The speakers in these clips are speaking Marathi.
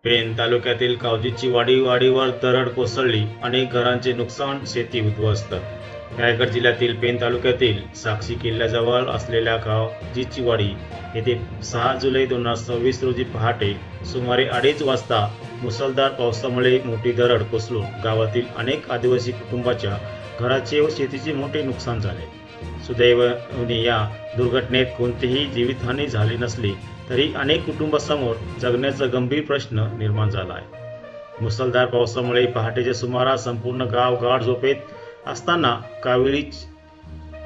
पेण तालुक्यातील कावजीची वाडीवर दरड कोसळली, अनेक घरांचे नुकसान, शेती उद्ध्वस्त. रायगड जिल्ह्यातील पेण तालुक्यातील साक्षी किल्ल्याजवळ असलेल्या कावजीची वाडी येथे 6 जुलै 2026 रोजी पहाटे सुमारे 2:30 वाजता मुसळधार पावसामुळे मोठी दरड कोसळून गावातील अनेक आदिवासी कुटुंबाच्या घराचे व शेतीचे मोठे नुकसान झाले. सुदैवाने या दुर्घटनेत कोणतीही जीवितहानी झाली नसली तरी अनेक कुटुंबांसमोर जगण्याचा गंभीर प्रश्न निर्माण झाला आहे. मुसळधार पावसामुळे पहाटेच्या सुमारास संपूर्ण गाव गाढ झोपेत असताना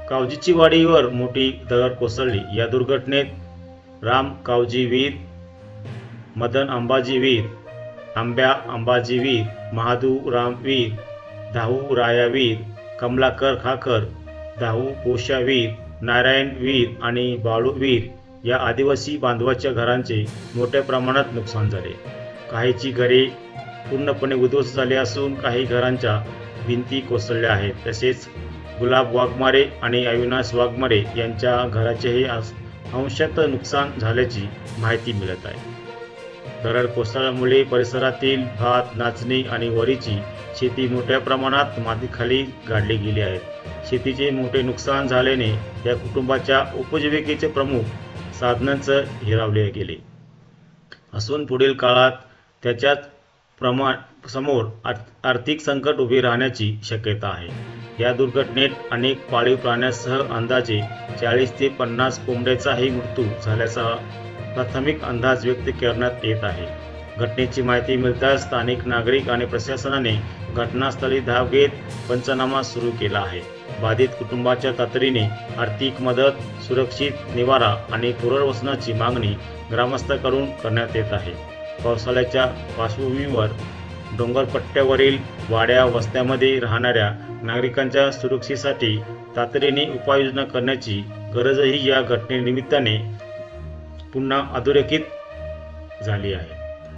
कावजीची वाडीवर मोठी दरड कोसळली. या दुर्घटनेत राम कावजी वीर, मदन अंबाजी वीर, आंब्या अंबाजी वीर, महादू राम वीर, धाऊ राया वीर, कमलाकर खाकर, धाऊ पोषा वीर, नारायण वीर आणि बाळू वीर या आदिवासी बांधवाच्या घरांचे मोठ्या प्रमाणात नुकसान झाले. काहींची घरे पूर्णपणे उद्ध्वस्त झाली असून काही घरांच्या भिंती कोसळल्या आहेत. तसेच गुलाब वाघमारे आणि अविनाश वाघमारे यांच्या घराचेही अंशतः नुकसान झाल्याची माहिती मिळत आहे. दरड कोसळल्यामुळे परिसरातील भात, नाचणी आणि वरीची शेती मोठ्या प्रमाणात मातीखाली गाडली गेली आहे. शेतीचे मोठे नुकसान झाल्याने या कुटुंबाच्या उपजीविकेचे प्रमुख साधनांचं हिरावले गेले असून पुढील काळात त्याच्याच समोर आर्थिक संकट उभे राहण्याची शक्यता आहे. या दुर्घटनेत अनेक पाळीव प्राण्यांसह अंदाजे 40 ते 50 कोंबड्यांचाही मृत्यू झाल्याचा प्राथमिक अंदाज व्यक्त करण्यात येत आहे. घटनेची माहिती मिळताच स्थानिक नागरिक आणि प्रशासनाने घटनास्थळी धाव घेत पंचनामा सुरू केला आहे. बाधित कुटुंबाच्या तातडीने आर्थिक मदत, सुरक्षित निवारा आणि पुनर्वसनाची मागणी ग्रामस्थांकडून करण्यात येत आहे. पावसाळ्याच्या पार्श्वभूमीवर डोंगरपट्ट्यावरील वाड्या वस्त्यांमध्ये राहणाऱ्या नागरिकांच्या सुरक्षेसाठी तातडीने उपाययोजना करण्याची गरजही या घटनेनिमित्ताने पुन्हा अधोरेखित झाली आहे.